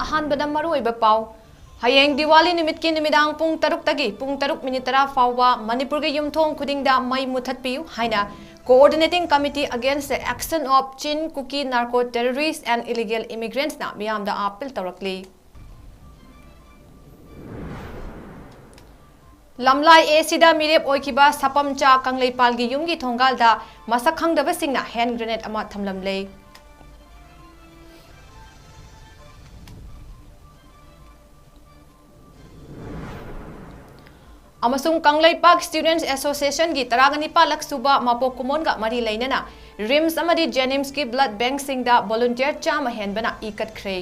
अहानबदा मरुइबा पाव हयेंग दिवाली निमित की निमिदांग पुंग तरुक तगी पुंग तरुक मिनिट 10 फाउबा मणिपुर के युमथोंग खुदिंगदा मई मुथतपियु हाइना coordinating committee against the action of 𝐭𝐸𝐻 narco terrorist and illegal immigrants ना मियामदा अपील तौरकली लमलाई एसिदा मिरेप ओइकिबा सपमचा कंगलेपालगी युमगी थोंगालदा मसक खंगदबसिंगना हैंड ग्रेनेड अमा थमलमले अमसुंग कंगलेपाक स्टूडेंट्स एसोसिएशन की 19 सुबा मपोक कुमोन का मरी लेना रिम्स अमदी जेनिम्स की ब्लड बैंक सिंगदा वॉलंटियर चाम हेनबना इकटख्रे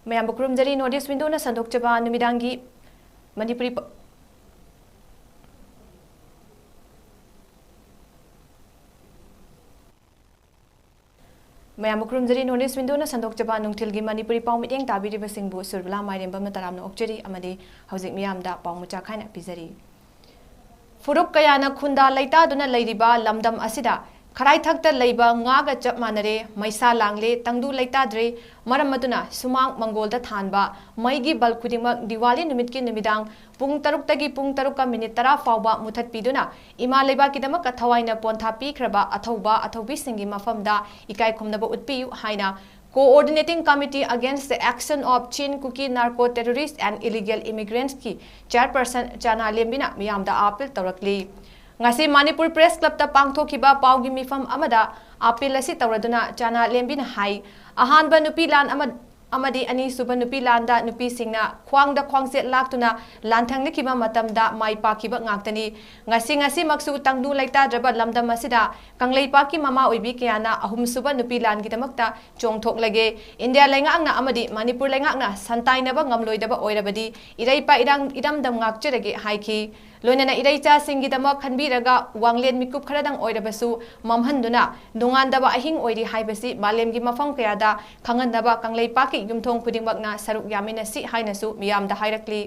मैम बुकरुमजरी नोटिस विंडो न संदोकचबा निमिदांगी मणिपुरी मैम बुकरुमजरी नोटिस विंडो न संदोकचबा नुंगथिलगी मणिपुरी पाउ मिटेंग ताबिरिबसिंगबु सुरबला माइरेम्बम तरामना ओक्चरी अमदी हौजिक मियामदा पाउ मुचा खाइना पिजरी फुरुक कयाना खुंदा लैतादुना लैरिबा लमदम असिदा खराई थक्ता लैबा ngaga chap manare maisa langle tangdu laitadre maram maduna sumang mangolda thanba maigi bal khudimak diwali numit ki nimidang pung taruk tagi pung taruk ka minute 10 fawba muthat piduna ima leiba kidama ka thawaina pontha pikhraba athauba athobi singi mafamda ikai khumnaba utpiyu haina coordinating committee against the action of 𝐭𝐸𝐻 narco terrorists and illegal immigrants ki chairperson chana lembina miyamda appeal tawrakli ngasi manipur press club ta pangthokiba paugi mifam amada appeal asi tawraduna chana lembina hai ahanba nupi lan amadi ani suba nupi landa nupi singna khwangda khwangset laktuna lanthang likhiba matamda mai pakiba ngaktani ngasi maksu tangdu laita draba lamdam asida kanglei paki mama oibi kyana ahum suba nupi lan gi damakta chongthok lage india lengakna amadi manipur lengakna santainaba ngamloidaba oirabadi iraipa idamdam ngakcherege haiki लोनना इरैचा सिंगिदम खनबीरगा वांगलेन मिकुप खरदंग ओइरबसु ममहंदुना नुंगानदबा अहिंग ओइरि हाइबसि मालेमगी मफम कयादा खंगनदबा कंगलेपाकी युमथोंग खुदिंगमकना सरुक यामिनसि हाइनसु मियामदा हाइरक्ली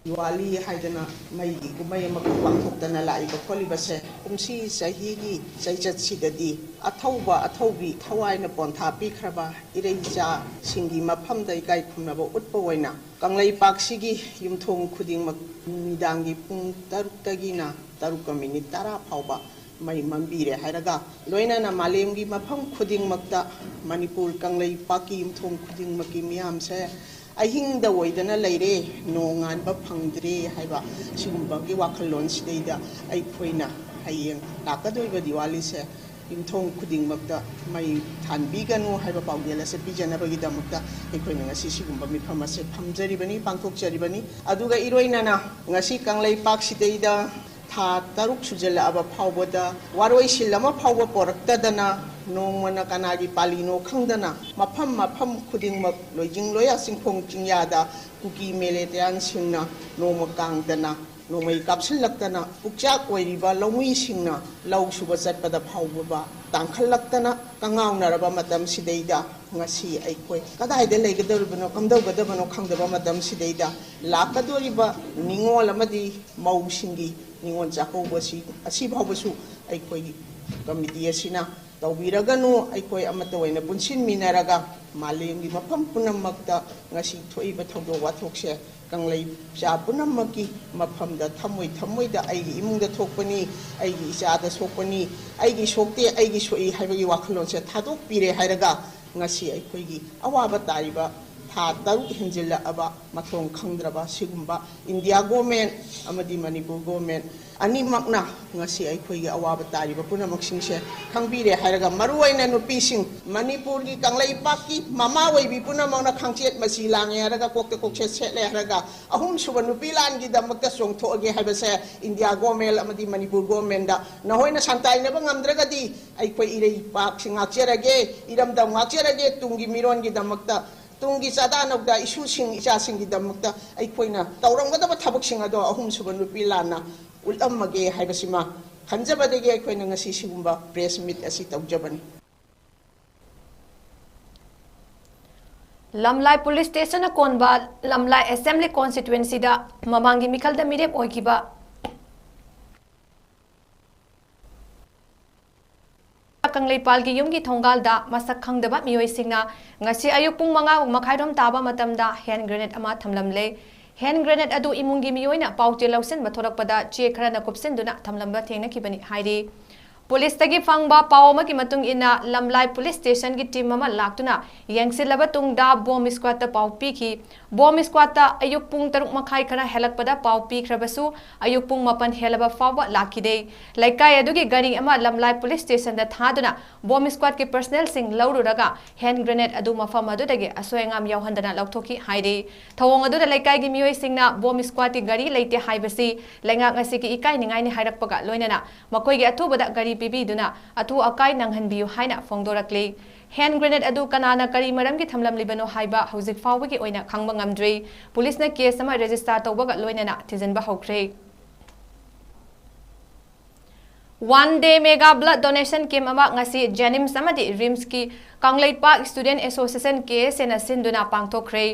दिवाली हाइदना मई कुमई मकु पांथोक्तना लाइबा खोलिबसे कुमसी सहीगी चैचतसिददी अथौबा अथौबी थवाइना पोंथा पिखरबा इरैचा सिंगी मफमदा इकाई खुमनबा उत्पा ओइना कंगलैपाकसिगी युमथोंग खुदिंगमक मिदांगी पुंग तरुक्तगिना तरुक minute 10 फावबा मई मंबीरे हाइरगा लोइनाना मालेमगी मफम खुदिंगमकता मणिपुर कंगलैपाकी युमथोंग खुदिंगमकी मियामसे अहिंग ओइदना लेरे नोंगानबा फंगद्रे हाइबा सिगुंबगी वाखलोन सिदैदा अइखोइना हयेंग लाकदोइबा दिवाली से युमथोंग खुदिंगमकता मई थानबीगनु हाइबा पाउदेलसे पिजनबगी दमकता अइखोइना ngasi सिगुंबा मिफम से फमजरिबनी पांथोकजरिबनी अदुगा इरोइनाना ngasi कंगलैपाक सिदैदा था तरुक सुजलाबा फावबदा वारोइ सिलमा फावबा पोरक्तदना नोंमना कनागी पालिनो खंगदना मफम खुदिंगमक लोइजिंग लोया सिंखोंग चिंयादा cookie मेलेटियान सिंगना नोंम कांगदना नोंमै कापसिलक्तना पुकचाक ओइरिबा लौमुई सिंगना लौ सुबा चटपदा फावबा तांखलक्तना कंगावनरबा मतम सिदैदा ngasi aikoi kadaida legadoribano kamdogadabono khangdaba madam sideida lakadoriba ningol amadi mausingi ningon jakobasi asi bawbasu aikoi committee asina tawbiraganu aikoi amata oina punsin minaraga malemgi mafam punamakta ngasi thoiba thodo wathokse kanglei cha punamaki mafamda thamoida aigi imungda thokpani aigi ichada sokpani aigi sokte aigi soi haibagi wakhalonse thadok pire hairaga ngasi aikoigi awaba tariba tha taru hinjilla aba mathong khangdraba sigumba india government amadi manipur government ani makna ngasi aikoigi awaba tariba punamaksingse khangbire hairaga maruaina nupising manipur gi kanglai paki mama weibi punamakna khangchet masi lange haraga kokse setle haraga ahum suba nupilan gi damakta songthoge haibase india government amadi manipur government da nahoina santai na bangamdraga di aikoi irei pak singakcherage iramdam ngakcherage tungi miron gi damakta tungi sadanogda isu sing icha sing gi damakta aikoina tawramgadaba thabak sing ado ahum suba nupilana ulamage haibasima khanjabadege aikoina ngasi sigumba press meet asi tawjabani lamlai police station konba lamlai assembly constituency da mamangi mikhal da mirep oikiba ꯀꯪꯂꯩꯄꯥꯜ ꯒꯤ ꯌꯨꯝꯒꯤ ꯊꯣꯡꯒꯥꯜꯗ ꯃꯁꯛ ꯈꯪꯗꯕ ꯃꯤꯑꯣꯏꯁꯤꯡꯅ ꯉꯁꯤ ꯑꯌꯨꯛ ꯄꯨꯡ 5:30 ꯇꯥꯕ ꯃꯇꯝꯗ ꯍꯦꯟ ꯒ꯭ꯔꯦꯅꯦꯗ ꯑꯃ ꯊꯝꯂꯝꯂꯦ ꯍꯦꯟ ꯒ꯭ꯔꯦꯅꯦꯗ ꯑꯗꯨ ꯏꯃꯨꯡꯒꯤ ꯃꯤꯑꯣꯏꯅ ꯄꯥꯎꯆꯦ ꯂꯧꯁꯤꯟꯕ ꯊꯣꯔꯛꯄꯗ ꯆꯦ ꯈꯔꯅ ꯀꯨꯞꯁꯤꯟꯗꯨꯅ ꯊꯝꯂꯝꯕ ꯊꯦꯡꯅꯈꯤꯕꯅꯤ ꯍꯥꯏꯔꯤ ꯄꯨꯂꯤꯁꯇꯒꯤ ꯐꯪꯕ ꯄꯥꯎ ꯑꯃꯒꯤ ꯃꯇꯨꯡ ꯏꯟꯅ ꯂꯝꯂꯥꯏ ꯄꯨꯂꯤꯁ ꯁ꯭ꯇꯦꯁꯟꯒꯤ ꯇꯤꯝ ꯑꯃ ꯂꯥꯛꯇꯨꯅ ꯌꯦꯡꯁꯤꯜꯂꯕ ꯇꯨꯡꯗ ꯕꯣꯝ ꯁ꯭ꯀ꯭ꯋꯥꯗꯇ ꯄꯥꯎ ꯄꯤꯈꯤ ꯕꯣꯝ ꯁ꯭ꯀ꯭ꯋꯥꯗꯇ ꯑꯌꯨꯛ ꯄꯨꯡ 6:30 ꯈꯔ ꯍꯦꯜꯂꯛꯄꯗ ꯄꯥꯎ ꯄꯤꯈ꯭ꯔꯕꯁꯨ ꯑꯌꯨꯛ ꯄꯨꯡ 9 ꯍꯦꯜꯂꯕ ꯐꯥꯎꯕ ꯂꯥꯛꯈꯤꯗꯦ ꯂꯩꯀꯥꯏ ꯑꯗꯨꯒꯤ ꯒꯥꯔꯤ ꯑꯃ ꯂꯝꯂꯥꯏ ꯄꯨꯂꯤꯁ ꯁ꯭ꯇꯦꯁꯟꯗ ꯊꯥꯗꯨꯅ ꯕꯣꯝ ꯁ꯭ꯀ꯭ꯋꯥꯗꯀꯤ ꯄꯔꯁꯅꯦꯜꯁꯤꯡ ꯂꯧꯔꯨꯔꯒ ꯍꯦꯟ ꯒ꯭ꯔꯦꯅꯦꯗ ꯑꯗꯨ ꯃꯐꯝ ꯑꯗꯨꯗꯒꯤ ꯑꯁꯣꯏ ꯑꯉꯥꯝ ꯌꯥꯎꯍꯟꯗꯅ ꯂꯧꯊꯣꯛꯈꯤ ꯍꯥꯏꯔꯤ ꯊꯧꯑꯣꯡ ꯑꯗꯨꯗ ꯂꯩꯀꯥꯏꯒꯤ ꯃꯤꯑꯣꯏꯁꯤꯡꯅ ꯕꯣꯝ ꯁ꯭ꯀ꯭ꯋꯥꯗꯀꯤ ꯒꯥꯔꯤ ꯂꯩꯇꯦ ꯍꯥꯏꯕꯁꯤ ꯂꯩꯉꯥꯛ ꯑꯁꯤꯒꯤ ꯏꯀꯥꯏꯅꯤꯡꯉꯥꯏꯅꯤ ꯍꯥꯏꯔꯛꯄꯒ ꯂꯣꯏꯅꯅ ꯃꯈꯣꯏꯒꯤ ꯑꯊꯨꯕꯗ ꯒꯥꯔꯤ ꯄꯤꯕꯤꯗꯨꯅ अथु अकाई नंगहनबियु हाइना फोंदोरक्ली हैंड ग्रेनेड अदु कनाना करी मरमगी थमलमलिबनो हाइबा हौजिक फावबगी ओइना खंगबा ngamdri पुलिसना केस अमा register तौबगा लोइनाना थिजनबा हौख्रे 1 day mega blood donation camp ama ngasi jenims amadi rims ki Kanglaipak Student Association KS na sinduna pangthokre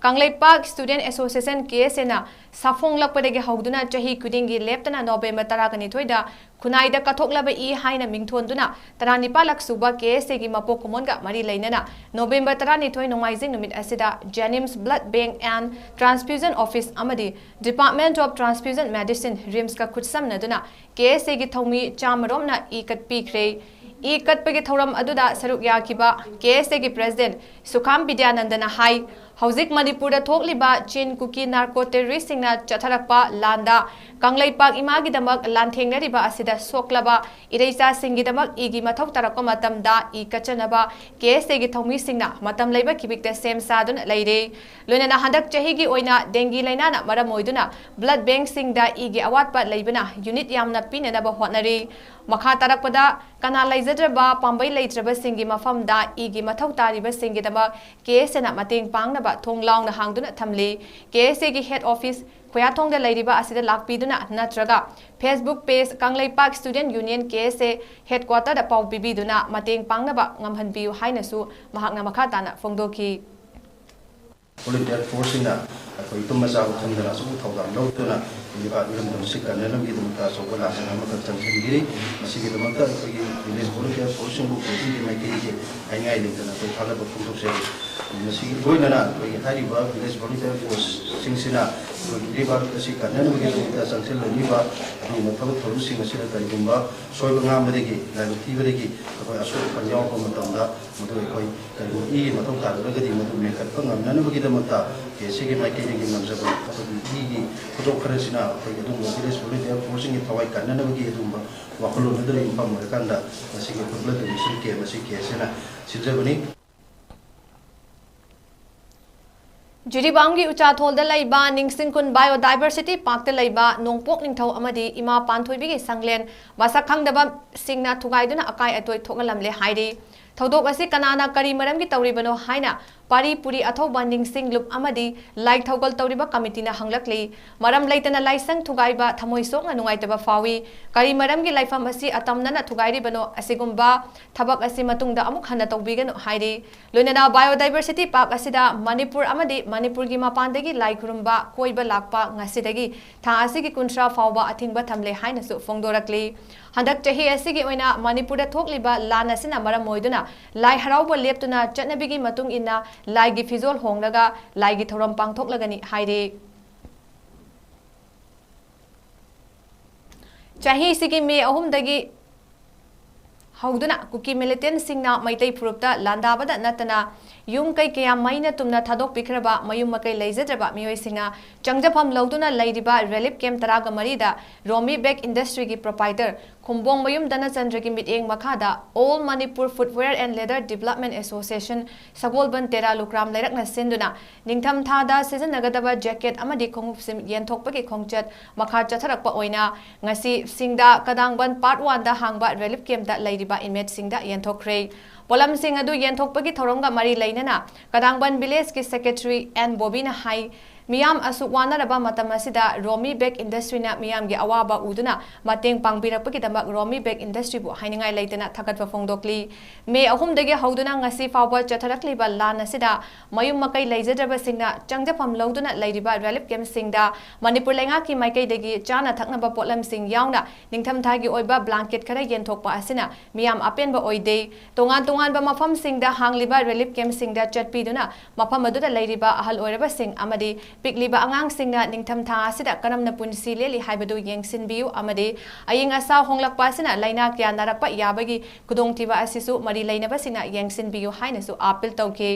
Kanglaipak Student Association KS na safong lakpadagi hauduna chahi kudingi leptana November 12 da खुनाइदा कथोक्लबा ई हाइना मिंगथोंदुना 19 लाख सुबा case गी मपो कुमोनगा मरी लेनना नवंबर 12 नोंगाइजिंग नुमित असिदा JNIMS blood bank and transfusion office अमदी department of transfusion medicine RIMS का खुदसमनदुना केस गी थौमी चामरोमना ई कटपीख्रे ई कटपगी थौरम अदुदा सरुक याखिबा केस गी प्रेसिडेंट सुखाम विद्यानंदना हाई हौजिक मणिपुर थोकलिबा चीन कुकी नार्को टेररिस्टसिंगना चथरकपा लांदा कांगलैपाक इमागिदमक लांथेंगनरिबा असिदा सोक्लबा इरेचा सिंगिदमक इगी मथौ तरकपा मतमदा ई कचनबा केएसएगी थौमिसिंगना मतम लैबा किबिकते सेम सादुन लैरे लोइना हंदक चहीगी ओइना डेंगी लैनाना मरम ओइदुना ब्लड बैंक सिंगदा इगी अवाटपा लैबना यूनिट यामना पिननबा होटनरी मखा तरकपदा कना लैजद्रबा पांबै लैत्रबा सिंगी मफमदा इगी मथौ तारिबा सिंगिदमक केएसएना मतेंग पांगनबा थोंग लाउना हांगदुना थमले केएसएगी हेड ऑफिस खोयाथोंग लैरिबा असिदा लाकपीदुना नत्रगा Facebook page Kangleipak student union KSA headquarter दा पाउ पिबीदुना मतेंग पांगनबा ngamhanbiu hainasu mahakna makha tana phongdoki volunteer force na akoi tum masa uthamdana su thawdam lawtuna iba iram sikana lamgi dumta so wala sana ma kan chanchiri masigi dumta akoi village volunteer force bu kosi ke mai ke ai ngai lintana ko thala ba phongdok se masigi loinana akoi hariba village volunteer force singsina riba sikana lamgi dumta sanchil riba ni ma thawt thoru sing asira tarigumba soiba ngamdegi laibti bedegi akoi asu panjaw ko matamda mudu akoi karibu i matam taragadi mudu me kan ngamnana bagi damata केसी के माइके के नमजब अभी की photo खरसिना अदुम village volunteer force की थवाई करना बगी अदुम वाखलो नदरे inform मरकांदा मसी के ब्लड डोनेशन के मसी केसना सिजबनी जिरीबांगी उचाथोलदा लैबा निंगसिंकुन बायोडाइवर्सिटी पार्कता लैबा नोंपोक निंगथौ अमदी इमा पांथोइबिगी संगलेन मसक खंगदबा सिंगना थुगाइदुना अकाई अतोय थोगलमले हाइरी थौदोक असि कनाना करी मरमगी तौरिबनो हाइना पारी पुरी अथौबा निंगसिंग लुप अमदी लाइक थौगल तौरिबा कमिटीना हंगलकली मरम लैतना लाइसंग थुगाइबा थमोइसोंग नुंगाइतबा फावी करी मरमगी लाइफम असि अतमनना थुगाइरिबनो असिगुम्बा थबक असि मतुंगदा अमुक हन्ना तौबिगनो हाइरी लोइना बायोडाइवर्सिटी पार्क असिदा मणिपुर अमदी मणिपुरगी मपानदगी लाइखुरुम्बा कोइबा लाकपा ngasiदगी था असिगी कुंट्रा फावबा अथिंगबा थमले हाइनसु फोंगदोरकली हंदक चही असिगी ओइना मणिपुरदा थोकलिबा लान असिना मरम ओइदुना लाई हराउबा लेप्तुना चटनबिगी मतुंग इन्ना लाइगी फिजोल होंगलगा लाइगी थौरम पांगथोकलगनी हाइरे चाही सिगी मे अहुमदगी हौदुना कुकी मिलिटेंट सिंगना मैतै फुरुपता लांदाबदा नतना यूम कई कया मैना तुमना थादोक पिखरबा मयूम मकई लैजद्रबा मियोय सिंगना चंगजफम लौदुना लैरिबा रिलीफ कैंप तरागा मरीदा रोमी बैग इंडस्ट्री की प्रोपाइटर खुंबोंग मयूम दनचंद्र की मिटेंग मखादा all Manipur footwear and leather development association सगोलबन तेरा लुक्राम लैरकना सिंदुना निंगथम थादा सिजनगदबा जैकेट अमदी खोंगुपसिम येंथोकपगी खोंगचत मखा चथरकपा ओइना ngasi singda kadangban part 1 da hangba relief camp da lैरिबा inmate singda yenthokre pollen Singh अदु येंथोकपगी थौरंगा मरी लैनना कदांगबन विलेज की सेक्रेटरी एन बोबीना हाई मियाम असुक वानरबा मतम असिदा रोमी बेग इंडस्ट्री ना मियाम गे अवाबा उदुना मतेंग पांगबिरकपगिदमक रोमी बेग इंडस्ट्री बु हाइनिंगाई लेतना थगतवा फोंदोकली मे अहुमदगे हौदुना ngasi फावबा चथरकलिबा लान असिदा मयुम मकै लेजद्रबसिंगना चंगजफम लौदुना लेरिबा रिलीफ कैम्प सिंगदा मणिपुर लेंगा की माइकैदगी चाना थकनबा पोटलम सिंग यावना निंगथमथागी ओइबा ब्लैंकेट खरा येनथोकपा असिना मियाम अपेनबा ओइदे तोंगान तोंगानबा मफम सिंगदा हांगलिबा रिलीफ कैम्प सिंगदा चटपीदुना मफम अदुदा लेरिबा अहल ओइरबा सिंग अमदी पिकलिबा आंगांग सिंगना निंगथमथा असिदा करमना पुंसी लेली हाइबदु येंगसिनबियु अमदी अयिंग असा होंगलकपा असिना लाइना क्या नारकपा याबगी खुदोंथिबा असिसु मरी लेनबा सिंगना येंगसिनबियु हाइनसु अपील तौके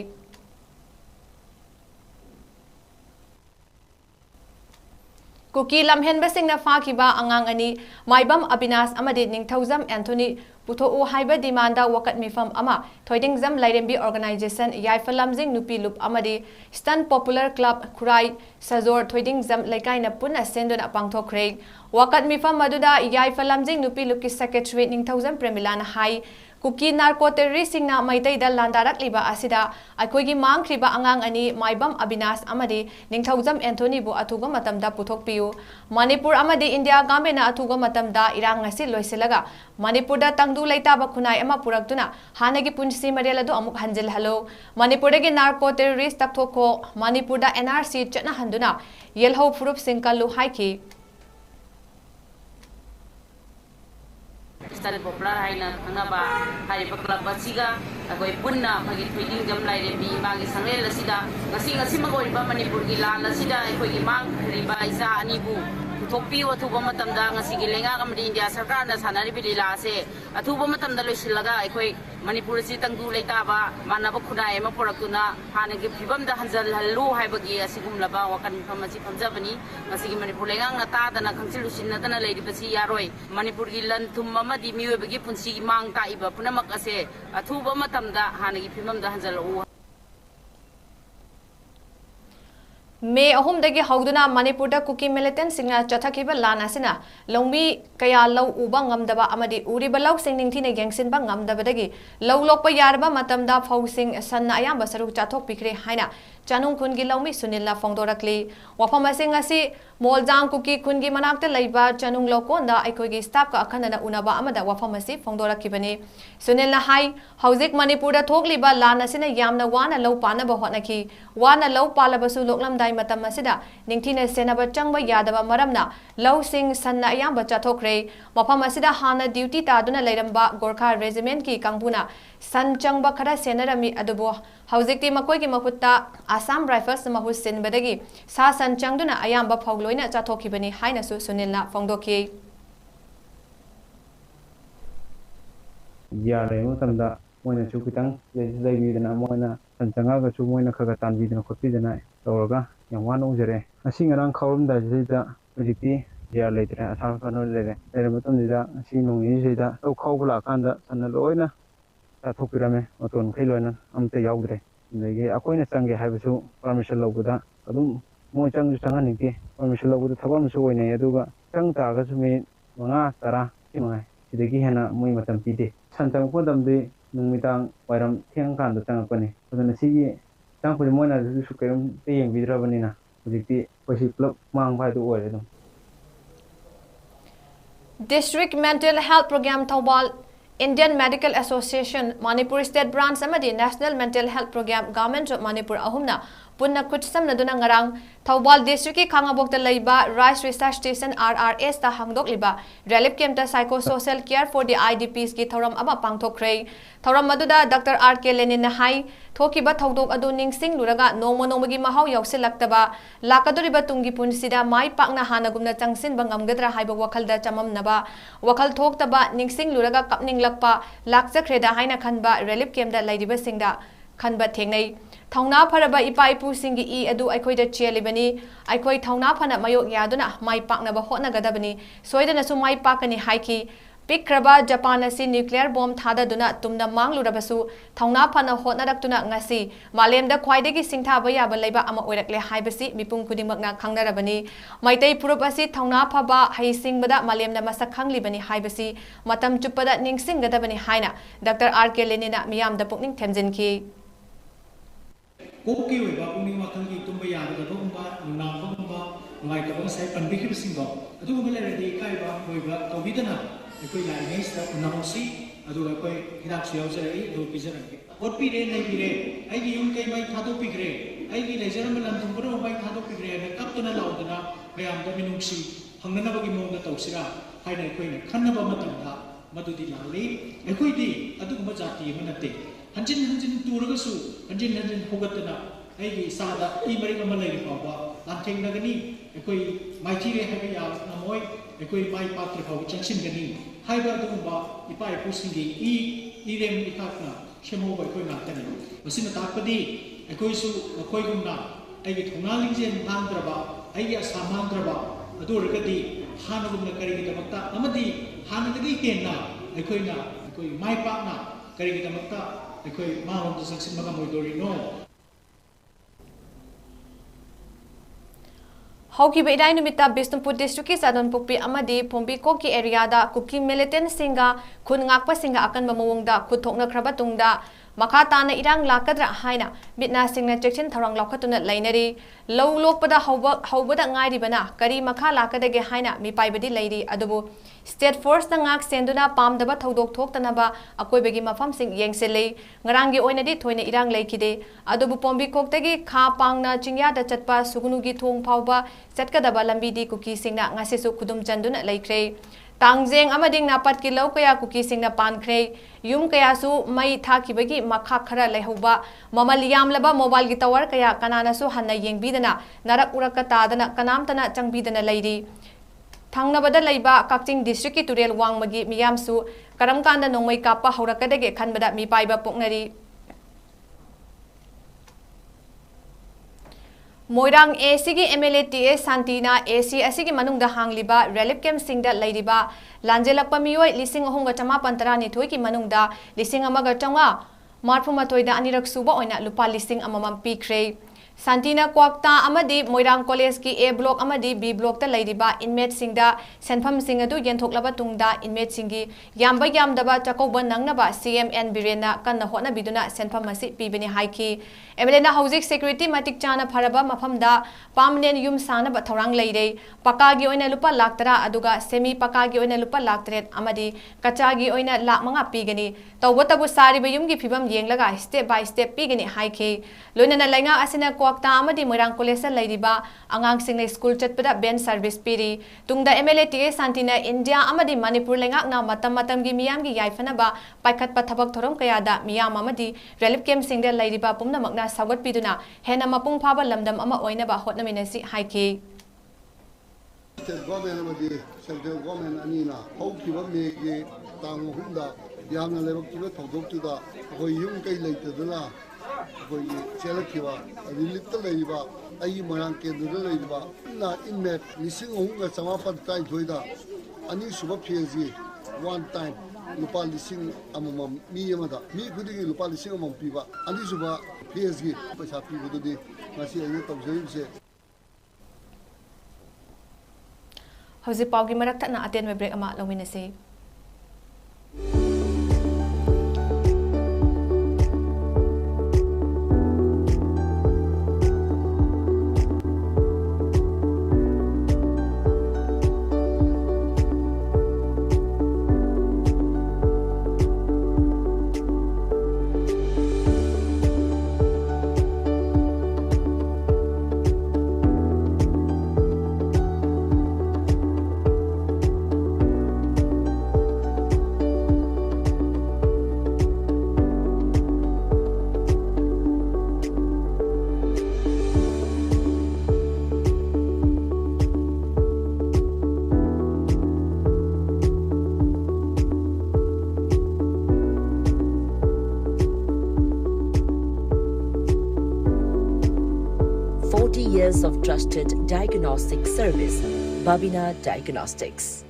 कुकी लमहेनबा सिंगना फाखिबा आंगांग अनि माइबम अविनाश अमदी निंगथौजम एंथोनी पुथोउ हाइबा डिमांडा वकत मिफम अमा थोइदिंगजम लाइरेंबी ऑर्गेनाइजेशन याइफलमजिंग नुपी लुप अमदी स्टन पॉपुलर क्लब खुराई सजोर थोइदिंगजम लेकाइना पुना सेंदुना पांगथोखरे वकत मिफम मदुदा याइफलमजिंग नुपी लुप की सेक्रेटरी निंगथौजम प्रेमिलाना हाई कुकी नार्को टेररिस्टिंगना मैतैदा लांदारकलिबा असिदा अखोइगी मांगख्रिबा आंगांग अनि माइबम अविनाश अमदी निंगथौजम एंथोनी बु अथुगा मतमदा पुथोकपियु मणिपुर अमदी इंडिया गवर्नमेंट अथुगा मतमदा इरांग ngasi लोइसिलगा मणिपुरदा तंगदु लेताबा खुनाई अमा पुरक्तुना हानगी पुंसी मरेल अदु अमुक हंजिल हलो मणिपुरदगी नार्को टेररिस्ट तक्थोखो मणिपुरदा एनआरसी चना हंदुना येलहौ फुरुप सिंकलु हाइकी स्टन पॉपुलर हाइना खंगबा हारिबा क्लब असिगा अखोइ पुन्ना फगी थोइदिंग जम लाइरेबी मागी संगलेल असिदा ngasi मगोइबा मणिपुर की लाल असिदा अखोइगी मांग खरिबा इसा अनिबु पुथोकपियो अथुबा मतमदा ngasi gi lenga amdi India सरकार ना सानारिबि लीला से अथुबा मतमदा लोइसिलगा अखोइ मणिपुर सि तंगदु लेताबा मानबा खुनाय एमा पोरक्तुना हानगी फिबमदा हंजल हल्लु हाइबगी असिगुमलबा वकन फमसि फमजबनी ngasi gi मणिपुर लेंगा ना तादना खंसिलुसिनदना लेरिबसि यारोय मणिपुर की लन थुम अमदि मियोबगी पुंसी मांग ताइबा पुनमक असे अथुबा मतमदा हानगी फिबमदा हंजल मे अहुमदगी हौदुना मणिपुरदा कुकी मिलिटेंट सिंगना चथकिबा लानासिना लौमी कया लौ उबा ngamdaba amadi uriba lau sing ningthina yengsinba ngamdabadagi lau lokpa yarba matamda fausing sanna ayamba saruk chathok pikre haina chanung khungi laumi sunilla fongdorakli wafam asing asi moljang kuki khungi manakta leiba chanung lokonda aikogi staff ka akhanana unaba amada wafam asi fongdorakibani sunilla hai hauzik manipurda thokliba lanasina yamna wana lau panaba hotnaki wana lau palabasu loklamdai matam asida ningthina senaba changba yadaba maramna lau sing sanna ayamba chathokre mafam asida hana duty taduna leiramba gorkha regiment ki kangbuna san changba khara senarami adubo hauzikti makoi ki mahutta Assam Rifles mahut sinbadagi sa san changduna ayamba phogloina chathokibani haina su sunilna fongdoki yare matamda moina chu kitang leibidana moina san changa ga chu moina khaga tanbidana khotidana tawraga yamwan ujare asing arang khawrumda jida hojikti ya leitre asam kano lere matamda asing nongi jida tau khawbula kanda sanna loina chathokirame oton khailoina amte yaudre lagi akoina change haibasu permission lobуда adum mo chang changaniki permission lobуда thabam su oine aduga chang ta ga sumi manga tara kimai sidagi hena moi matam pide sanchang podamde nungmitang wairam thiang kan da changapani aduna sigi chang puri moina su kayum te yeng bidrabanina hujikti poisi club mang bai du oire dum District Mental Health Program Thobal Indian Medical Association Manipur State Branch amadi National Mental Health Program Government of Manipur ahumna punna kutsamna duna ngarang Thobal District ki khangabokta leiba Rice Research Station RRS ta hangdok liba relief camp ta psychosocial care for the IDPs ki thoram aba pangthokre thoram maduda Dr. R.K. Lenin hai thokiba thodok adu ningsing luraga nongmagi mahau yausilaktaba lakadoriba tungi punsida mai pakna hanagumna changsin bangamgadra haiba wakhalda chamamnaba wakhal thoktaba ningsing luraga kapninglakpa lakchakreda haina khanba relief camp da leidiba singda khanba thengnei thongna pharaba ipa ipu singi I adu aikhoida chelibani aikoi thongna phana mayok yaduna mai paknaba hotnagadabani soidana su mai pakani haiki pikraba Japan asi nuclear bomb thada duna tumna manglurabasu thongna phana hotnaraktuna ngasi malemda khwaidagi singthaba yaba leiba ama oirakle haibasi mipung khudingmakna khangnarabani maitai purup asi thongna phaba haisingbada malemda masak khanglibani haibasi matam chupada ningsinggadabani haina Dr. R.K. Lenina miyamda pukning themjinki कोकी पुनिंग वखल की तुम याद ꯅꯨꯡꯅꯥꯡꯕꯒꯨꯝꯕ ꯅꯨꯡꯉꯥꯏꯇꯕ ꯉꯁꯥꯏ ꯄꯟꯕꯤꯈꯤꯕꯁꯤꯡꯗꯣ ꯑꯗꯨꯒꯨꯝꯕ ꯂꯩꯔꯗꯤ ꯏꯀꯥꯏꯕ ꯍꯣꯏꯕ ꯇꯧꯕꯤꯗꯅ ꯑꯩꯈꯣꯏ ꯂꯥꯛꯏꯉꯩꯁꯤꯗ ꯎꯅꯍꯧꯁꯤ ꯑꯗꯨꯒ ꯑꯩꯈꯣꯏ ꯍꯤꯗꯥꯛꯁꯨ ꯌꯥꯎꯖꯔꯛꯏ ꯑꯗꯨ ꯄꯤꯖꯔꯛꯀꯦ ꯑꯣꯠꯄꯤꯔꯦ ꯅꯩꯕꯤꯔꯦ ꯑꯩꯒꯤ ꯌꯨꯝ ꯀꯩ ꯃꯩ ꯊꯥꯗꯣꯛꯄꯤꯈ꯭ꯔꯦ ꯑꯩꯒꯤ ꯂꯩꯖꯔꯝꯕ ꯂꯟꯊꯨꯝ ꯄꯨꯝꯅꯃꯛ ꯃꯩ ꯊꯥꯗꯣꯛꯄꯤꯈ꯭ꯔꯦ ꯍꯥꯏꯅ ꯀꯞꯇꯅ ꯂꯥꯎꯗꯅ ꯃꯌꯥꯝꯗ ꯃꯤꯅꯨꯡꯁꯤ ꯐꯪꯅꯅꯕꯒꯤ ꯃꯑꯣꯡꯗ ꯇꯧꯁꯤꯔꯥ ꯍꯥꯏꯅ ꯑꯩꯈꯣꯏꯅ ꯈꯟꯅꯕ ꯃꯇꯝꯗ ꯃꯗꯨꯗꯤ ꯂꯥꯜꯂꯤ ꯑꯩꯈꯣꯏꯗꯤ ꯑꯗꯨꯒꯨꯝꯕ ꯖꯥꯇꯤ ꯑꯃ ꯅꯠꯇꯦ ꯍꯟꯖꯤꯟ ꯍꯟꯖꯤꯟ ꯇꯨꯔꯒꯁꯨ ꯍꯟꯖꯤन हन्जिन होगतना ꯑꯩꯒꯤ ꯏꯁꯥꯗ ꯏ ꯃꯔꯤꯛ ꯑꯃ ꯂꯩꯔꯤ ꯐꯥꯎꯕ ꯂꯥꯟꯊꯦꯡꯅꯒꯅꯤ ꯑꯩꯈꯣꯏ ꯃꯥꯏꯊꯤꯔꯦ ꯍꯥꯏꯕ ꯌꯥꯔꯝꯃꯣꯏ ꯑꯩꯈꯣꯏ ꯃꯥꯏ ꯄꯥꯛꯇ꯭ꯔꯤ ꯐꯥꯎꯕ ꯆꯪꯁꯤꯟꯒꯅꯤ ꯍꯥꯏꯕ ꯑꯗꯨꯒꯨꯝꯕ ꯏꯄꯥ ꯏꯄꯨꯁꯤꯡꯒꯤ ꯏꯔꯦꯝ ꯏꯈꯥꯛꯅ ꯁꯦꯝꯍꯧꯕ ꯑꯩꯈꯣꯏ ꯉꯥꯛꯇꯅꯤ ꯃꯁꯤꯅ ꯇꯥꯛꯄꯗꯤ ꯑꯩꯈꯣꯏꯁꯨ ꯃꯈꯣꯏꯒꯨꯝꯅ ꯑꯩꯒꯤ ꯊꯧꯅꯥ ꯂꯤꯡꯖꯦꯜ ꯃꯥꯡꯗ꯭ꯔꯕ ꯑꯩꯒꯤ ꯑꯁꯥ ꯃꯥꯡꯗ꯭ꯔꯕ ꯑꯗꯨ ꯑꯣꯏꯔꯒꯗꯤ ꯍꯥꯟꯅꯒꯨꯝꯅ ꯀꯔꯤꯒꯤꯗꯃꯛꯇ ꯑꯃꯗꯤ ꯍꯥꯟꯅꯗꯒꯤ ꯍꯦꯟꯅ ꯑꯩꯈꯣꯏꯅ ꯑꯩꯈꯣꯏ ꯃꯥꯏ ꯄꯥꯛꯅ ꯀꯔꯤꯒꯤꯗꯃꯛꯇ ꯑꯩꯈꯣꯏ ꯃꯥꯡꯂꯣꯝꯗ ꯆꯪꯁꯤꯟꯕ ꯉꯝꯃꯣꯏꯗꯣꯔꯤꯅꯣ ꯍꯧꯈꯤꯕ ꯏꯔꯥꯏ ꯅꯨꯃꯤꯠꯇ ꯕꯤꯁꯅꯨꯄꯨꯔ ꯗꯤꯁꯇ꯭ꯔꯤꯛꯀꯤ ꯆꯥꯗꯣꯟꯄꯣꯛꯄꯤ ꯑꯃꯗꯤ ꯐꯣꯝꯕꯤꯀꯣꯛꯀꯤ ꯑꯦꯔꯤꯌꯥꯗ ꯀꯨꯀꯤ ꯃꯤꯂꯤꯇꯦꯟꯠꯁꯤꯡꯒ ꯈꯨꯟ ꯉꯥꯛꯄꯁꯤꯡꯒ ꯑꯀꯟꯕ ꯃꯑꯣꯡꯗ ꯈꯨꯠ ꯊꯣꯛꯅꯈ꯭ꯔꯕ ꯇꯨꯡꯗ ꯃꯈꯥ ꯇꯥꯅ ꯏꯔꯥꯡ ꯂꯥꯛꯀꯗ꯭ꯔꯥ ꯍꯥꯏꯅ ꯃꯤꯠꯅꯥꯁꯤꯡꯅ ꯆꯦꯛꯁꯤꯟ ꯊꯧꯔꯥꯡ ꯂꯧꯈꯠꯇꯨꯅ ꯂꯩꯅꯔꯤ ꯂꯧ ꯂꯣꯛꯄꯗ ꯍꯧꯕꯗ ꯉꯥꯏꯔꯤꯕꯅ ꯀꯔꯤ ꯃꯈꯥ ꯂꯥꯛꯀꯗꯒꯦ ꯍꯥꯏꯅ ꯃꯤꯄꯥꯏꯕꯗꯤ ꯂꯩꯔꯤ ꯑꯗꯨꯕꯨ ꯁ꯭ꯇꯦꯠ ꯐꯣꯔꯁꯅ ꯉꯥꯛ ꯁꯦꯟꯗꯨꯅ ꯄꯥꯝꯗꯕ ꯊꯧꯗꯣꯛ ꯊꯣꯛꯇꯅꯕ ꯑꯀꯣꯏꯕꯒꯤ ꯃꯐꯝꯁꯤꯡ ꯌꯦꯡꯁꯤꯜꯂꯤ ꯉꯔꯥꯡꯒꯤ ꯑꯣꯏꯅꯗꯤ ꯊꯣꯏꯅ ꯏꯔꯥꯡ ꯂꯩꯈꯤꯗꯦ ꯑꯗꯨꯕꯨ ꯄꯣꯝꯕꯤꯀꯣꯛꯇꯒꯤ ꯈꯥ ꯄꯥꯡꯅ ꯆꯤꯡꯌꯥꯗ ꯆꯠꯄ ꯁꯨꯒꯨꯅꯨꯒꯤ ꯊꯣꯡ ꯐꯥꯎꯕ ꯆꯠꯀꯗꯕ ꯂꯝꯕꯤꯗꯤ ꯀꯨꯀꯤꯁꯤꯡꯅ ꯉꯁꯤꯁꯨ ꯈꯨꯗꯨꯝ ꯆꯟꯗꯨꯅ ꯂꯩꯈ꯭ꯔꯦ ꯇꯥꯡꯖꯦꯡ ꯑꯃꯗꯤ ꯅꯥꯄꯠꯀꯤ ꯂꯧ ꯀꯌꯥ ꯀꯨꯀꯤꯁꯤꯡꯅ ꯄꯥꯟꯈ꯭ꯔꯦ ꯌꯨꯝ ꯀꯌꯥꯁꯨ ꯃꯩ ꯊꯥꯈꯤꯕꯒꯤ ꯃꯈꯥ ꯈꯔ ꯂꯩꯍꯧꯕ ꯃꯃꯜ ꯌꯥꯝꯂꯕ ꯃꯣꯕꯥꯏꯜꯒꯤ ꯇꯋꯥꯔ ꯀꯌꯥ ꯀꯅꯥꯅꯁꯨ ꯍꯟꯅ ꯌꯦꯡꯕꯤꯗꯅ ꯅꯔꯛ ꯎꯔꯛꯀ ꯇꯥꯗꯅ ꯀꯅꯥꯝꯇꯅ ꯆꯪꯕꯤꯗꯅ ꯂꯩꯔꯤ ꯊꯪꯅꯕꯗ ꯂꯩꯕ ꯀꯛꯆꯤꯡ ꯗꯤꯁꯇ꯭ꯔꯤꯛꯀꯤ ꯇꯨꯔꯦꯜ ꯋꯥꯡꯃꯒꯤ ꯃꯤꯌꯥꯝꯁꯨ ꯀꯔꯝ ꯀꯥꯟꯗ ꯅꯣꯡꯃꯩ ꯀꯥꯞꯄ ꯍꯧꯔꯛꯀꯗꯒꯦ ꯈꯟꯕꯗ ꯃꯤꯄꯥꯏꯕ ꯄꯣꯛꯅꯔꯤ मोइरांग एसीगी एमएलए टीए सांतीना एसी असिगी मनुंगदा हांगलिबा रिलीफ कैम्पसिंगदा लैरिबा लांजेलक्पा मियोय 3512 की मनुंगदा 1940 अनिरक सुबा ओइना लुपा 1,000 पीख्रे सांतीना क्वाक्ता अमदी मोइरांग कॉलेज की ए ब्लॉक अमदी बी ब्लॉक ता लैरिबा इनमेट सिंगदा सेनफम सिंग अदु यंथोक्लबा तुंगदा इनमेट सिंगी यामबा यामदबा चकौबा नंगनबा सीएमएन बिरेना कन्ना होना बिदुना सेनफम असी पीबनी हाइकी एमएलएना हौजिक सिक्योरिटी मतिक चाना फरबा मफमदा पामनेन युम सानबा थौरांग लैरे पकागी ओइना लुपा लाख 10 अदुगा सेमी पकागी ओइना लुपा लाख 3 अमदी कचागी ओइना लाख 5 पीगनी तौबतबु सारिबा युमगी फिबम येंगलगा स्टेप बाय स्टेप पीगनी हाइकी लोइना लैंगा असिना क्वाक्ता अमदी मोइरांग कॉलेज लैरिबा आंगांगसिंगने स्कूल चटपदा बेन सर्विस पीरी तुंगदा एमएलए टीए सांतीना इंडिया अमदी मणिपुर लेंगाकना मतम मतमगी मियामगी याइफनबा पाइखतपा थबक थोरम कयादा मियाम अमदी रिलीफ कैम्प सिंगदा लैरिबा पुमनमकना सागत पीदुना हेना मपुंग फाबा लमदम अमा ओइनबा होटनमिनसी हाइके स्टेट गवर्नमेंट अमदी सेंट्रल गवर्नमेंट अनीना हौखिबा मेगी तांग हुंदा यामना लेबकिबा थौदोक्तुदा अखोय युम कै लैतदना अखोय चेलखिबा रिलीफ लैरिबा अई मोरांग केंद्रदा लैरिबा ना इनमेट 1940 अनी सुबह फेजी वन टाइम लुपा 1,000 मी अमदा मी खुदिगी लुपा 1,000 पीबा अनी सुबह फेजी पैसा पीबदुदी ngasi ayna tawjayse हौजी पाउगी मरक थना अटेन में ब्रेक अमा लौमिनसे years of trusted diagnostic service, Babina Diagnostics.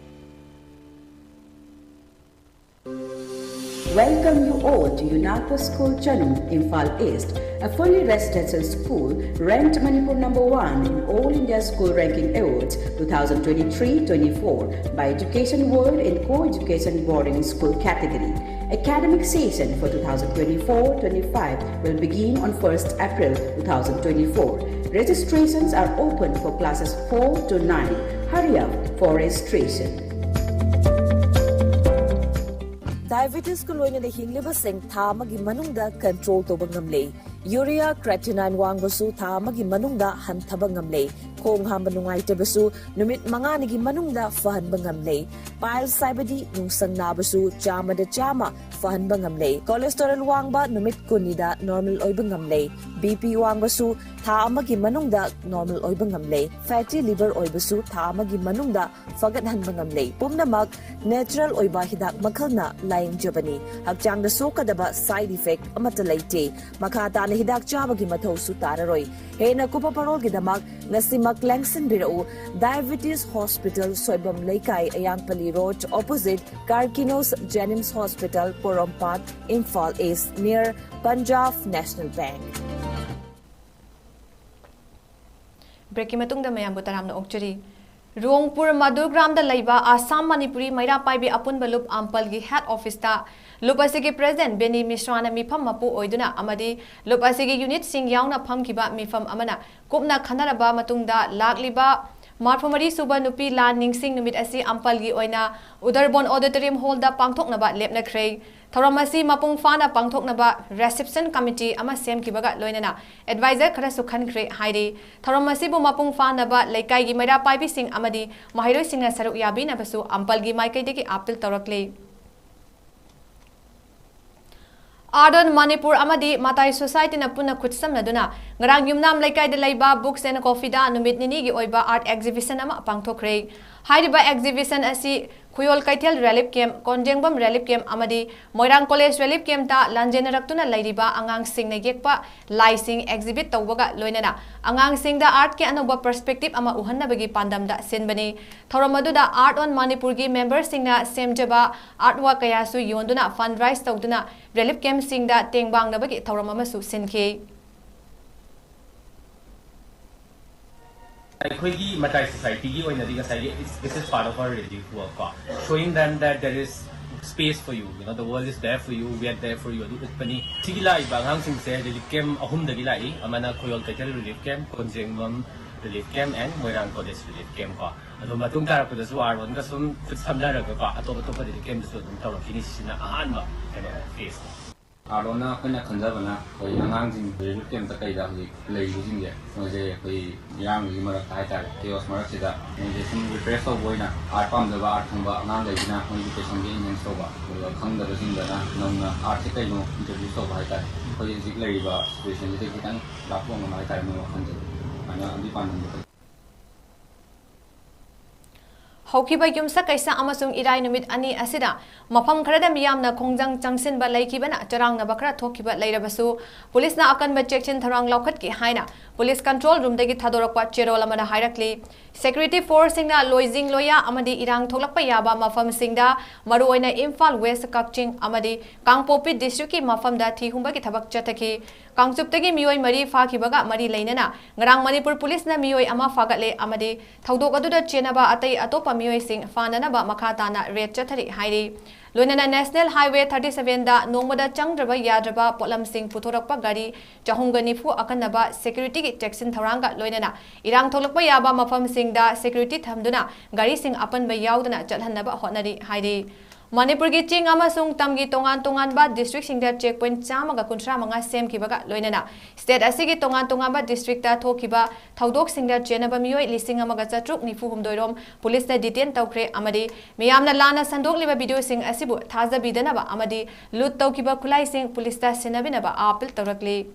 Welcome you all to UNAPO School Chanum, Imphal East, a fully residential school ranked Manipur #1 in All India School Ranking Awards 2023-24 by Education World in Co-Education Boarding School category. Academic session for 2024-25 will begin on 1st April 2024. Registrations are open for classes 4 to 9. Hurry up for registration. Diabetes ko loina na hinglibasing tha magi manungda control to bangamle. Urea creatinine wangbasu tha magi manungda hantaba ngamle. Kong hamba nungaitabasu numit mga nagi manungda fahan bangamle. Pile saibadi nungsang nabasu chama da chama fahan bangamle. Cholesterol wangba numit kunida normal oy bangamle. BP wangbasu tha magi manungda normal oy bangamle. Fatty liver oy basu tha magi manungda fagat han bangamle. Pumnamak natural oy ba hidak makhalna layang jabani. Hakjang da sokadaba side effect amata laite. Makata na hidak chabagi mathaw su tararoi. Hena kupa parol gidamak nasimak langsan birau Diabetes Hospital Soibam Laikai Ayangpali Road opposite Karkinos Jennings Hospital Porompat Imphal East near Punjab National Bank. Breaking matungda mayam butaram na okchari. Rongpur Madurgram da laiba Assam Manipuri Maira Paibi Apun Balup Ampalgi Head Office ta Lupasigi President Beni Mishra na mifam mapu oiduna amadi Lupasigi Unit Sing Yauna Pamkiba mifam amana Kupna Kanaraba Matungda Lagliba Marfumari Suba Nupi La Ningsing Numit Asi Ampalgi Oina Udarbon Auditorium Hall da Pangthoknaba Lepna Krei Tharamasi Mapung Fana Pangthoknaba Reception Committee ama Sem Kibaga Loinana Advisor Khara Sukhan Krei Haidi Tharamasi Bu Mapung Fana ba Laikai gi Maira Paibi Sing amadi Mahiroi Singna Saruk Yabi na basu Ampalgi Maikai deki Apil Tawrakle Ardon Manipur amadi Matai Society na puna kutsam na duna ngarang yumnam laikai de laiba books and coffee da numit nini gi oiba art exhibition ama pangthokre haiba exhibition asi 𝐿𝐄𝐲 Relief Camp Konjengbam Relief Camp amadi Moirang College Relief Camp ta lanjenaraktuna lairiba angang sing na yekpa laising exhibit tawbaga loinana angang sing da art ke anuba perspective ama uhanna bagi pandam da senbani thoramadu da art on Manipur gi members sing na semjaba artwork kaya su yonduna fundraise tawduna Relief Camp sing da tengbang na bagi thoramama su senke Matai Society this is part of our relief work, showing them that there is space for you. You know, the world is there for you. We are there for you. Sigila ibang sing se relief camp ahum dagilai amana 𝐿𝐄𝐲 Relief Camp, Konjengbam Relief Camp and Moirang College Relief Camp ko. Ado matung tarap ko dasu aron kasum samlara ko atop relief camp dasu tawra finish na ahanba phase. Arona kana khanjabana koi angangsing relief camp ta kai da hi leibusing je moje koi yang gi mara kai ta chaos mara sida moje sum refresh of boina art pam da art thamba angang leibina koi education ge in so ba khangda da sing da na art se kai no interview so ba ta koi jik leiba situation te kitang lapong ma ta mo khanje ana andi pan Hokiba Yumsa Kaisa Amasung Irai Numit Ani Asida, Mapam Kradam Yamna Kongjang Changsin ba Laikibana, Charang Nabakra Tokiba Lairabasu, Police na akan ba Chechen Tharang Laukat ki Haina, Police Control Room Dagi Thadorakwa Cherolamana Hairakli, Security Force na Loizing Loya Amadi Irang Tholakpa Yaba Mafam Singda, Maruoina Imphal West Kakching Amadi, Kangpopi District Mafam da Thihumba ki Thabak Chataki, Kangsuptagi Mioi Mari Fakibaga Mari Lainana, Ngarang Manipur Police na Mioi Ama Fagatle Amadi, Thaudok Aduda Chenaba Atay Atopa Mioi Sing Fananaba Makatana Red Chatari Hairi. Lunana National Highway 37 da Nomada Changdraba Yadraba Polam Sing Putorakpa Gari, Jahunganifu Akanaba Security Texan Tharanga Loinana, Irang Tolakpa Yaba Mafam Sing da Security Thamduna, Gari Sing Apan Bayaudana Jalhanaba Honari Hairi. Manipur gi ching amasung tamgi tongan ba district singda checkpoint chamaga kuntra manga sem kibaga loinana state asigi tongan ba district ta thokiba thaudok singda chenaba mioi lising amaga chatruk nifu humdoirom police na detain tawkre amadi miyamna lana sandok liba video sing asibu thaza bidana ba amadi lut tawkiba khulai sing police ta senabina ba apil tawrakli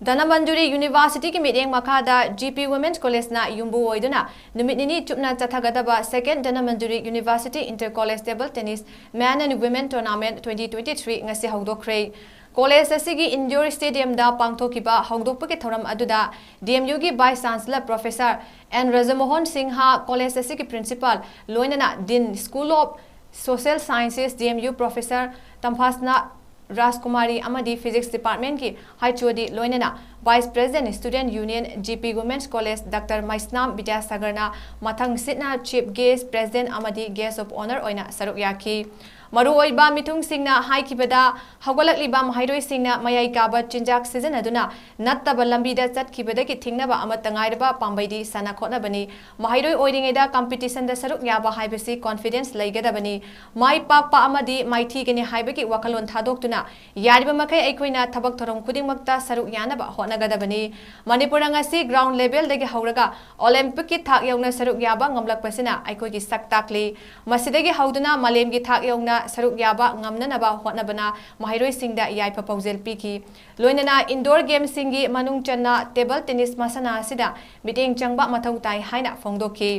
Dhanamanduri University ki meeting makada GP Women's College na yumbu oiduna numit nini chupna chathagadaba second Dhanamanduri University Inter-College Table Tennis Man and Women Tournament 2023 ngasi hawdokre College asigi Indoor Stadium da pangthokiba hawdokpa ki thoram aduda DMU gi Vice Chancellor Professor N Rajamohan Singha College asigi Principal Loinana Dean School of Social Sciences DMU Professor Tamphasna Rajkumari Amadi Physics Department ki Haichodi Loinana Vice President Student Union GP Women's College Dr. Maisnam Vidyasagarna Mathang Sitna Chief Guest President Amadi Guest of Honor Oina Saruk Yaki Maruoiba mitungsingna haikibada haugalakliba mahairoisingna mayai kaba chinjak sijanaduna nattaba lambida chatkibadagi thingnaba amatangairaba pambaidi sana khotnabani mahairoi oiringaida competition da saruk yaba haibasi confidence leigadabani mai pakpa amadi maithigani haibagi wakalon thadoktuna yariba makai aikoina thabak thorom khudingmakta saruk yanaba hotnagadabani Manipur ngasi ground level dagi hauraga Olympic ki thak yauna saruk yaba ngamlakpasina aikogi saktakli masidagi hauduna malemgi thak yauna saruk yaba ngamnanaba hotnabana mahairoi singda yaipa paujel piki loinana indoor game singi manung channa table tennis masana asida miteng changba mathau tai haina phongdoki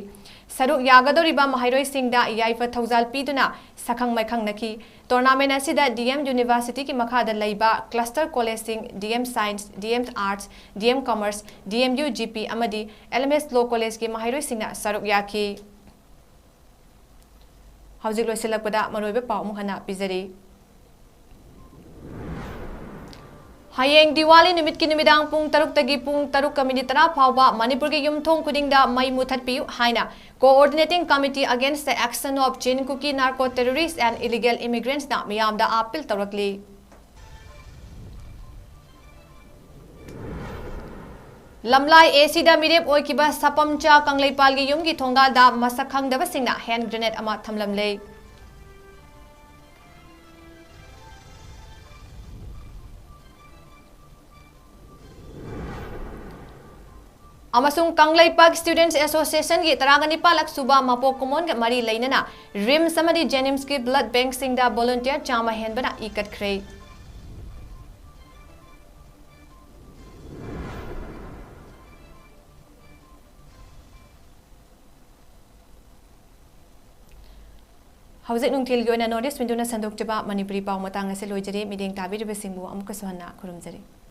saruk yagadoriba mahairoi singda yaipa thaujal piduna sakhang maikhang naki tournament asida DM University ki makhada leiba cluster college sing DM Science DM Arts DM Commerce DMU GP amadi LMS Law College ki mahairoi singna saruk yaki Hauzik loisilakpada maroibe pau muhana pizari Hayeng Diwali numit ki numidang pung taruk tagi pung taruk minute tara phawba Manipur ki yumthong kudingda mai muthatpiu haina coordinating committee against the action of 𝐭𝐸 narco terrorists and illegal immigrants na miyamda appeal tawrakli Lamlai Asida mirep oikiba sapamcha kangleipal gi yumgi thongal da masak khangdaba singna hand grenade ama thamlamle Amasung Kanglaipak Students Association gi tarangani palak suba mapok komon ga mari leinana rim samadi Jenims ki blood bank singda volunteer chama henbana ikat khrei Hauzik nungtil gi oina notice winduna sandok jaba Manipuri pau matang ase loijari mideng tabi ribesingbu amuka sohanna khurumjari